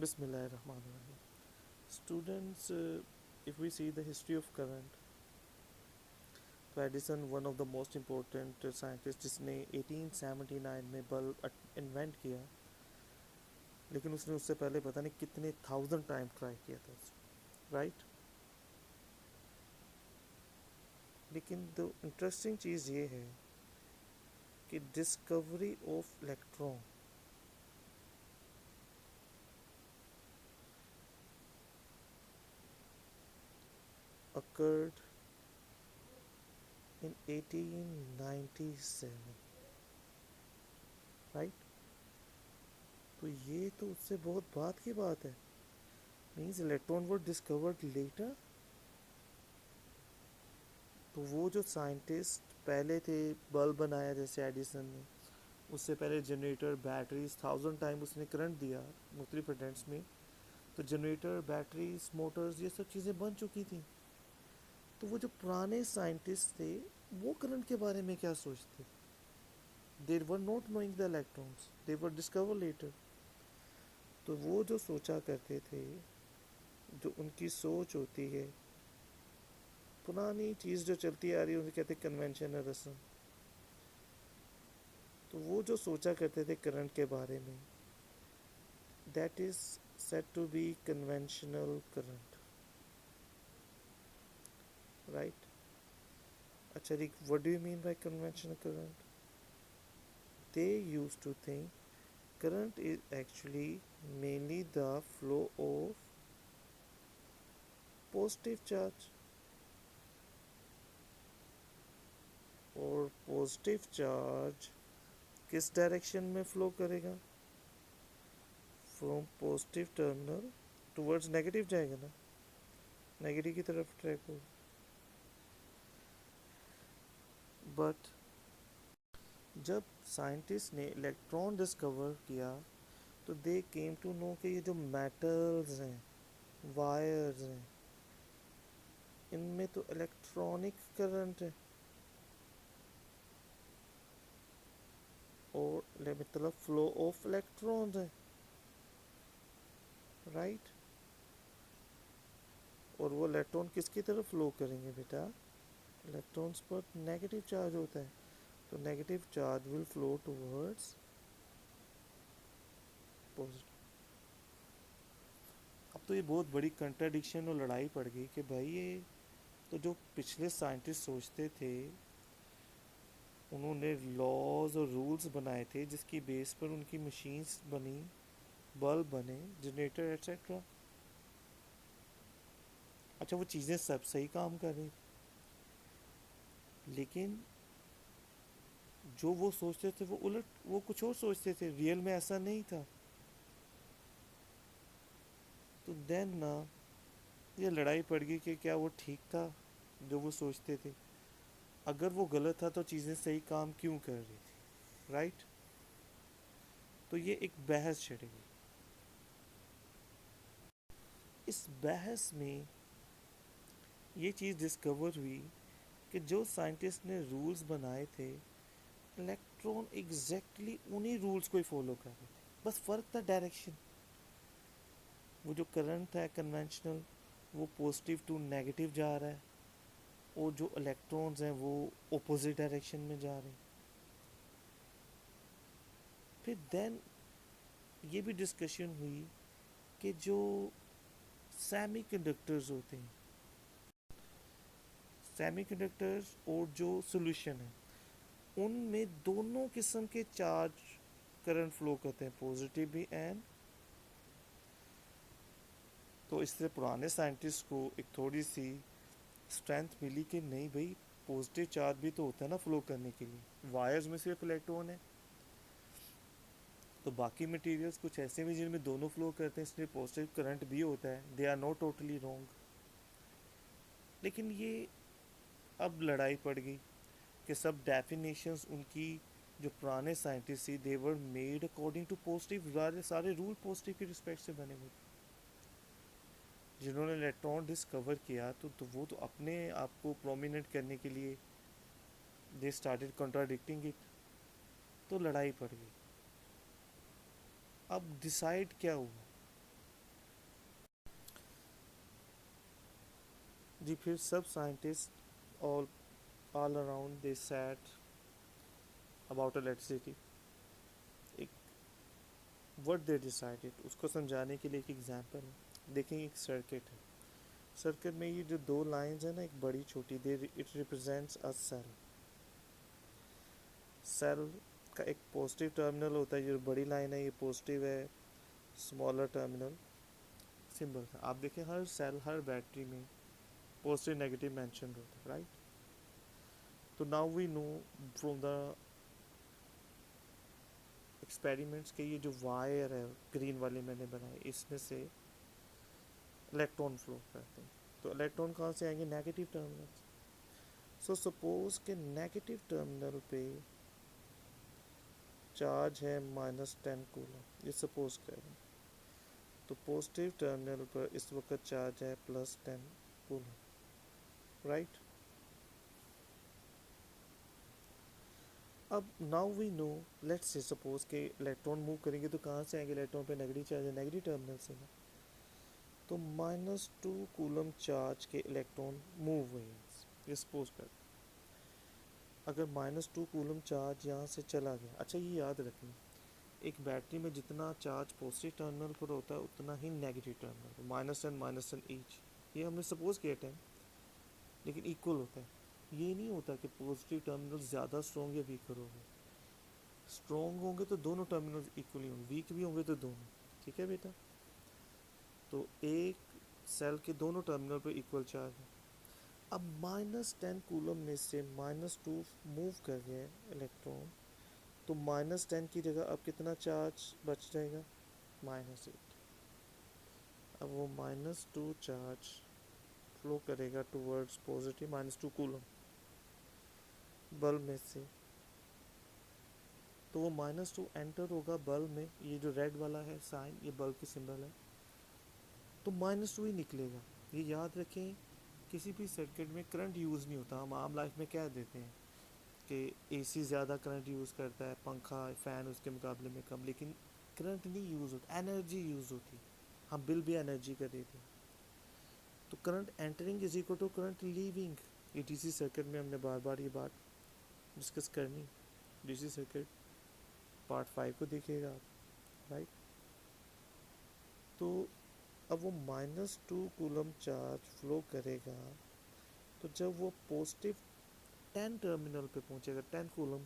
Bismillah ar-Rahman ar-Rahim. Students, if we see the history of current, तो Edison one of the most important scientist जिसने 1879 में bulb invent किया, लेकिन उसने उससे पहले पता नहीं कितने थाउजेंड टाइम ट्राई किया था राइट। लेकिन द इंटरेस्टिंग चीज़ ये है कि discovery of electron occurred in 1897 right. तो ये तो उससे बहुत बाद की बात है। Means electron were discovered letter. तो वो जो साइंटिस्ट पहले थे, बल्ब बनाया जैसे एडिसन ने, उससे पहले जनरेटर, बैटरीज, थाउजेंड टाइम उसने करंट दिया मुख्तलिफ एटेम्प्ट्स में, तो जनरेटर, बैटरीज, मोटर्स, ये सब चीज़ें बन चुकी थी। तो वो जो पुराने साइंटिस्ट थे वो करंट के बारे में क्या सोचते? They were not knowing the electrons, they were discover later. तो वो जो सोचा करते थे, जो उनकी सोच होती है, पुरानी चीज़ जो चलती आ रही है उसे कहते हैं कन्वेंशन और रस्म। तो वो जो सोचा करते थे करंट के बारे में, that is said to be conventional current right. अच्छा रिक, what do you mean by conventional current? They use to think current is actually mainly the flow of positive charge, और पॉजिटिव चार्ज किस direction में flow करेगा? From positive terminal towards negative जाएगा ना, negative की तरफ ट्रैक होगा। But जब साइंटिस्ट ने इलेक्ट्रॉन डिस्कवर किया तो दे केम टू नो कि ये जो मेटल्स हैं, वायर्स हैं, इनमें तो इलेक्ट्रॉनिक करंट है, और मतलब फ्लो ऑफ इलेक्ट्रॉन्स है राइट। और वो इलेक्ट्रॉन किसकी तरफ फ्लो करेंगे बेटा? इलेक्ट्रॉन्स पर नेगेटिव चार्ज होता है, तो negative charge will flow towards positive. अब तो ये बहुत बड़ी कंट्राडिक्शन और लड़ाई पड़ गई कि भाई ये तो जो पिछले साइंटिस्ट सोचते थे, उन्होंने लॉज और रूल्स बनाए थे जिसकी बेस पर उनकी मशीन्स बनी, बल्ब बने, जनरेटर एट्सेट्रा। अच्छा वो चीज़ें सब सही काम कर रही, लेकिन जो वो सोचते थे वो उलट, वो कुछ और सोचते थे, रियल में ऐसा नहीं था। तो देन ना ये लड़ाई पड़ गई कि क्या वो ठीक था जो वो सोचते थे? अगर वो गलत था तो चीज़ें सही काम क्यों कर रही थी राइट। तो ये एक बहस छिड़ेगी। इस बहस में ये चीज़ डिस्कवर हुई कि जो साइंटिस्ट ने रूल्स बनाए थे, इलेक्ट्रॉन एग्जैक्टली उन्हीं रूल्स को ही फॉलो कर रहे थे, बस फ़र्क था डायरेक्शन। वो जो करंट है कन्वेंशनल, वो पॉजिटिव टू नेगेटिव जा रहा है, और जो इलेक्ट्रॉन्स हैं वो अपोजिट डायरेक्शन में जा रहे हैं। फिर देन ये भी डिस्कशन हुई कि जो सेमी कंडक्टर्स होते हैं, सेमी कंडक्टर्स और जो सोल्यूशन है, उनमें दोनों किस्म के चार्ज करंट फ्लो करते हैं, पॉजिटिव भी एंड। तो इससे पुराने साइंटिस्ट को एक थोड़ी सी स्ट्रेंथ मिली कि नहीं भाई, पॉजिटिव चार्ज भी तो होता है ना फ्लो करने के लिए, वायर्स में सिर्फ इलेक्ट्रॉन है, तो बाकी मटेरियल्स कुछ ऐसे भी जिनमें दोनों फ्लो करते हैं, इसलिए पॉजिटिव करंट भी होता है। They are not totally wrong. लेकिन ये अब लड़ाई पड़ गई कि सब डेफिनेशंस उनकी जो पुराने साइंटिस्ट थी, they were made according to positive, सारे रूल पॉजिटिव के रिस्पेक्ट से बने हुए। जिन्होंने इलेक्ट्रॉन डिस्कवर किया तो वो तो अपने आप को प्रोमिनेंट करने के लिए दे स्टार्टेड कॉन्ट्राडिक्टिंग इट। तो लड़ाई पड़ गई। अब डिसाइड क्या हुआ? जी फिर सब scientist all around they sat about electricity. एक what they decided उसको समझाने के लिए एक एग्जांपल है. देखें एक सर्किट है. सर्किट में ये जो दो लाइंस है ना, एक बड़ी छोटी, they it represents a cell. Cell का एक पॉजिटिव टर्मिनल होता है. ये बड़ी लाइन है ये पॉजिटिव है, स्मॉलर टर्मिनल सिंबल है. आप देखें हर सेल हर बैटरी में पॉजिटिव नेगेटिव मेंशन होता है, राइट. तो now we know from the experiments के ये जो वायर है ग्रीन वाले मैंने बनाए, इसमें से इलेक्ट्रॉन फ्लो करते हैं. तो इलेक्ट्रॉन कहाँ से आएंगे? Negative terminal. सो सपोज के नेगेटिव टर्मिनल पे चार्ज है -10 कूलम, ये सपोज करें. तो पॉजिटिव टर्मिनल पर इस वक्त चार्ज है +10 कूलम, राइट. अब now we know, let's say suppose के इलेक्ट्रॉन मूव करेंगे तो कहाँ से आएंगे? इलेक्ट्रॉन पे नेगेटिव चार्ज है, नेगेटिव टर्मिनल से ना. तो -2 कूलम चार्ज के इलेक्ट्रॉन मूव हुए हैं. ये सपोज कर, अगर -2 कूलम चार्ज यहाँ से चला गया. अच्छा ये याद रखें, एक बैटरी में जितना चार्ज पॉजिटिव टर्मिनल पर होता है उतना ही नेगेटिव टर्मिनल पर, -10 ईच. ये हमने सपोज किया 10, लेकिन इक्वल होता है. ये नहीं होता कि पॉजिटिव टर्मिनल ज़्यादा स्ट्रॉन्ग या वीकर होंगे. स्ट्रॉन्ग होंगे तो दोनों टर्मिनल इक्वली होंगे, वीक भी होंगे तो दोनों. ठीक है बेटा. तो एक सेल के दोनों टर्मिनल पर इक्वल चार्ज है. अब -10 कूलम में से -2 मूव कर गए इलेक्ट्रॉन, तो -10 की जगह अब कितना चार्ज बच जाएगा? -8. अब वो -2 चार्ज फ्लो करेगा टूवर्ड्स पॉजिटिव -2 कूलम बल्ब में से. तो वो -2 एंटर होगा बल्ब में. ये जो रेड वाला है साइन, ये बल्ब की सिंबल है. तो -2 ही निकलेगा. ये याद रखें, किसी भी सर्किट में करंट यूज़ नहीं होता. हम आम लाइफ में कह देते हैं कि एसी ज़्यादा करंट यूज़ करता है, पंखा फ़ैन उसके मुकाबले में कम, लेकिन करंट नहीं यूज़ होता, एनर्जी यूज़ होती. हम बिल भी एनर्जी का देते हैं. तो current entering is equal to current leaving. ये डीसी सर्किट में हमने बार बार ये बात डिस्कस करनी. डीसी सर्किट पार्ट 5 को देखिएगा आप, राइट. तो अब वो -2 कूलम चार्ज फ्लो करेगा. तो जब वो पॉजिटिव 10 टर्मिनल पे पहुंचेगा, 10 कूलम,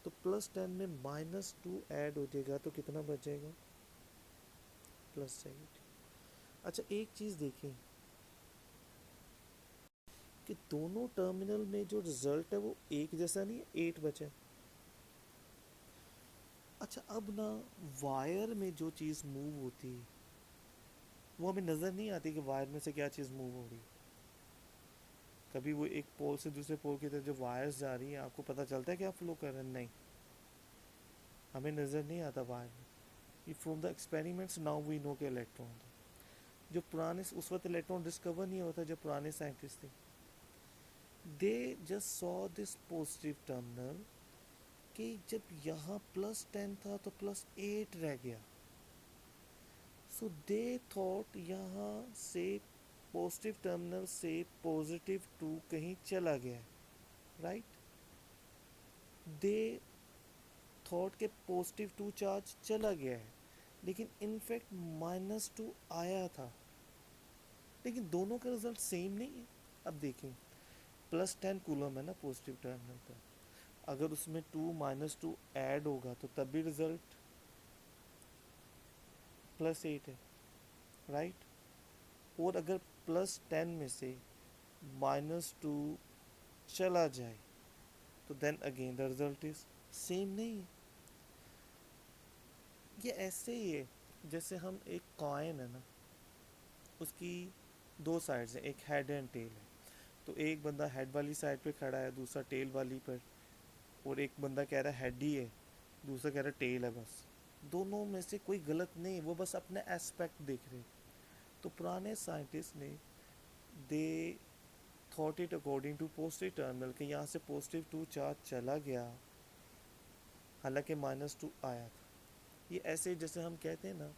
तो +10 में -2 ऐड हो जाएगा तो कितना बचेगा? +8. अच्छा एक चीज़ देखें कि दोनों टर्मिनल में जो रिजल्ट है वो एक जैसा नहीं है, 8 बचा. अच्छा अब ना वायर में जो चीज़ मूव होती है वो हमें नज़र नहीं आती कि वायर में से क्या चीज़ मूव हो रही. कभी वो एक पोल से दूसरे पोल की तरफ जो वायर्स जा रही हैं, आपको पता चलता है क्या फ्लो कर रहे हैं? नहीं, हमें नज़र नहीं आता वायर में. ये from the experiments now we know के इलेक्ट्रॉन, जो पुराने उस वक्त इलेक्ट्रॉन डिस्कवर नहीं होता जब पुराने साइंटिस्ट थे, they just saw this positive terminal कि जब यहाँ +10 था तो +8 रह गया. सो दे थॉट यहाँ से पॉजिटिव टर्मिनल से +2 कहीं चला गया, राइट. दे थॉट के +2 चार्ज चला गया है, लेकिन इनफैक्ट -2 आया था. लेकिन दोनों का रिजल्ट सेम नहीं है. अब देखें, +10 कूलम है ना पॉजिटिव टर्मिनल पर, अगर उसमें 2 -2 ऐड होगा तो तब भी रिजल्ट +8 है, राइट. और अगर +10 में से -2 चला जाए तो then again the result is same नहीं है. ये ऐसे ही है जैसे हम एक कॉइन है ना, उसकी दो साइड्स हैं, एक हेड एंड टेल है. तो एक बंदा हेड वाली साइड पे खड़ा है, दूसरा टेल वाली पर, और एक बंदा कह रहा है हेड ही है, दूसरा कह रहा है टेल है. बस दोनों में से कोई गलत नहीं, वो बस अपने एस्पेक्ट देख रहे. तो पुराने साइंटिस्ट ने they thought it according to positive terminal कि यहाँ से +2 चार्ज चला गया, हालांकि -2 आया था. ये ऐसे जैसे हम कहते हैं ना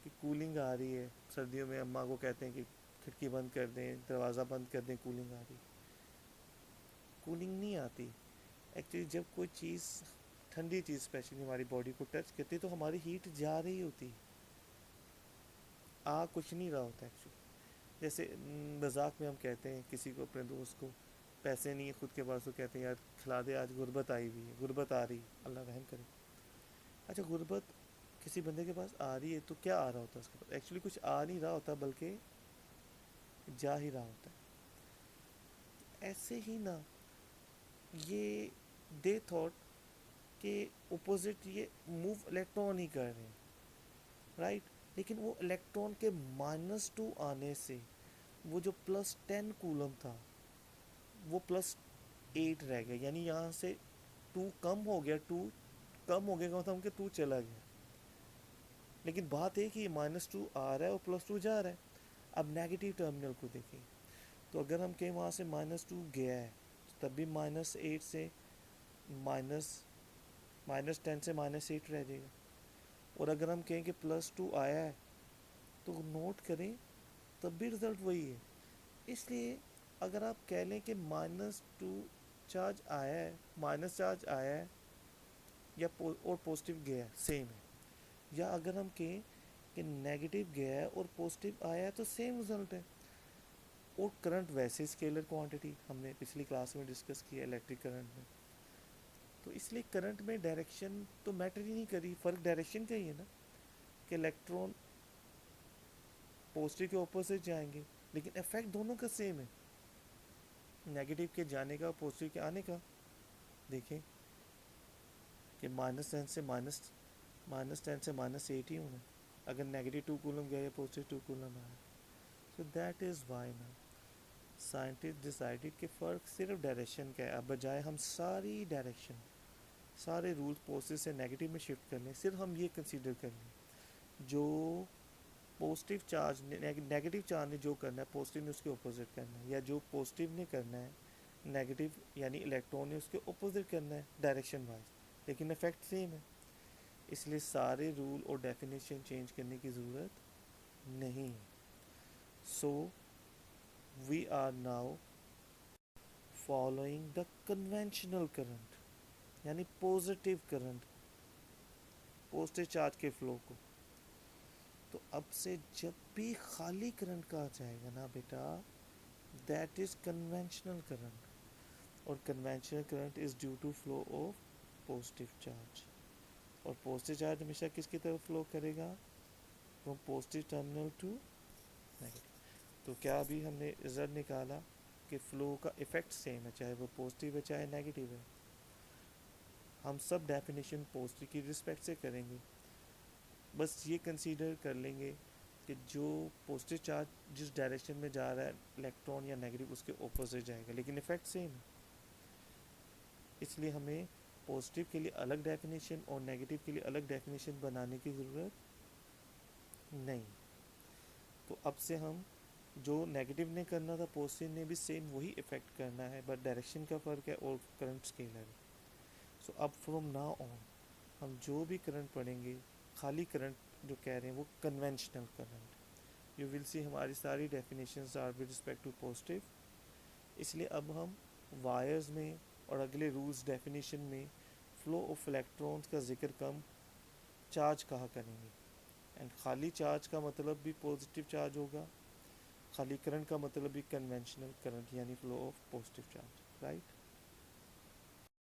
कि कूलिंग आ रही है सर्दियों में, अम्मा को कहते हैं कि کھڑکی بند کر دیں، دروازہ بند کر دیں، کولنگ آ رہی. کولنگ نہیں آتی. ایکچولی جب کوئی چیز ٹھنڈی چیز اسپیشلی ہماری باڈی کو ٹچ کرتی تو ہماری ہیٹ جا رہی ہوتی، آ کچھ نہیں رہا ہوتا ایکچولی. جیسے مذاق میں ہم کہتے ہیں کسی کو، اپنے دوست کو، پیسے نہیں ہے خود کے پاس تو کہتے ہیں یار کھلا دے، آج غربت آئی ہوئی ہے، غربت آ رہی، اللہ رحم کرے. اچھا غربت کسی بندے کے پاس آ رہی ہے تو کیا آ رہا ہوتا ہے اس کے پاس؟ ایکچولی کچھ آ نہیں رہا ہوتا بلکہ جا ہی رہا ہوتا ہے. ایسے ہی نا یہ دے تھاٹ کہ اپوزٹ یہ موو الیکٹران ہی کر رہے ہیں، رائٹ. لیکن وہ الیکٹران کے -2 آنے سے وہ جو +10 کولم تھا وہ +8 رہ گیا. یعنی یہاں سے 2 کم ہو گیا، 2 کم ہو گیا کا مطلب کہ 2 چلا گیا. لیکن بات ہے کہ یہ -2 آ رہا ہے اور +2 جا رہا ہے. اب نیگیٹو ٹرمینل کو دیکھیں تو اگر ہم کہیں وہاں سے -2 گیا ہے تب بھی -8 سے -10 سے -8 رہ جائے گا. اور اگر ہم کہیں کہ +2 آیا ہے تو نوٹ کریں تب بھی رزلٹ وہی ہے. اس لیے اگر آپ کہہ لیں کہ -2 چارج آیا ہے، مائنس چارج آیا ہے یا اور پازیٹیو گیا ہے، سیم ہے. یا اگر ہم کہیں کہ نیگیٹو گیا ہے اور پازیٹیو آیا ہے تو سیم رزلٹ ہے. اور کرنٹ ویسے اسکیلر کوانٹٹی ہم نے پچھلی کلاس میں ڈسکس کیا الیکٹرک کرنٹ میں، تو اس لیے کرنٹ میں ڈائریکشن تو میٹر ہی نہیں کری. فرق ڈائریکشن کا ہی ہے نا کہ الیکٹران پازیٹیو کے اپوزٹ جائیں گے لیکن افیکٹ دونوں کا سیم ہے، نیگیٹو کے جانے کا اور پازیٹیو کے آنے کا. دیکھیں کہ -10 سے -10 سے -8 ہی ہونا اگر نیگیٹو 2 کولم گیا یا پازیٹیو 2 کولم آیا. سو دیٹ از وائی نا سائنٹسٹ ڈیسائیڈڈ کہ فرق صرف ڈائریکشن کا ہے. اب بجائے ہم ساری ڈائریکشن، سارے رولز پازیٹیو سے نیگیٹو میں شفٹ کر لیں، صرف ہم یہ کنسیڈر کر لیں جو پازیٹیو چارج نیگیٹو چارج نے جو کرنا ہے پازیٹیو نے اس کے اپوزٹ کرنا ہے، یا جو پازیٹیو نے کرنا ہے نیگیٹو یعنی الیکٹران نے اس کے اپوزٹ کرنا ہے ڈائریکشن وائز، لیکن افیکٹ سیم ہے. اس لیے سارے رول اور ڈیفینیشن چینج کرنے کی ضرورت نہیں ہے. So we are now following the conventional current یعنی پازیٹیو کرنٹ، پازیٹیو چارج کے فلو کو. تو اب سے جب بھی خالی کرنٹ کہا جائے گا نا بیٹا، دیٹ از کنونشنل کرنٹ. اور conventional current is due to flow of positive charge. اور پازیٹیو چارج ہمیشہ کس کی طرف فلو کرے گا؟ From positive terminal to negative. تو کیا ابھی ہم نے رزلٹ نکالا کہ فلو کا افیکٹ سیم ہے چاہے وہ پازیٹیو ہے چاہے نیگیٹو ہے. ہم سب ڈیفینیشن پازیٹیو کی رسپیکٹ سے کریں گے، بس یہ کنسیڈر کر لیں گے کہ جو پازیٹیو چارج جس ڈائریکشن میں جا رہا ہے الیکٹران یا نیگیٹو اس کے اپوزٹ جائے گا، لیکن افیکٹ سیم ہے. اس لیے ہمیں پازیٹیو کے لیے الگ ڈیفینیشن اور نیگیٹو کے لیے الگ ڈیفینیشن بنانے کی ضرورت نہیں. تو اب سے ہم جو نیگیٹو نے کرنا تھا پازیٹیو نے بھی سیم وہی افیکٹ کرنا ہے، بٹ ڈائریکشن کا فرق ہے اور کرنٹ اسکیلر ہے. سو اب فرام ناؤ آن ہم جو بھی کرنٹ پڑھیں گے، خالی کرنٹ جو کہہ رہے ہیں وہ conventional current. You will see ہماری ساری definitions are with respect to positive. اس لیے اب ہم وائرز میں اور اگلے رولز ڈیفینیشن میں فلو آف الیکٹرانز کا ذکر کم چارج کہا کریں گے. اینڈ خالی چارج کا مطلب بھی پازیٹیو چارج ہوگا، خالی کرنٹ کا مطلب بھی کنونشنل کرنٹ یعنی flu of positive charge, right.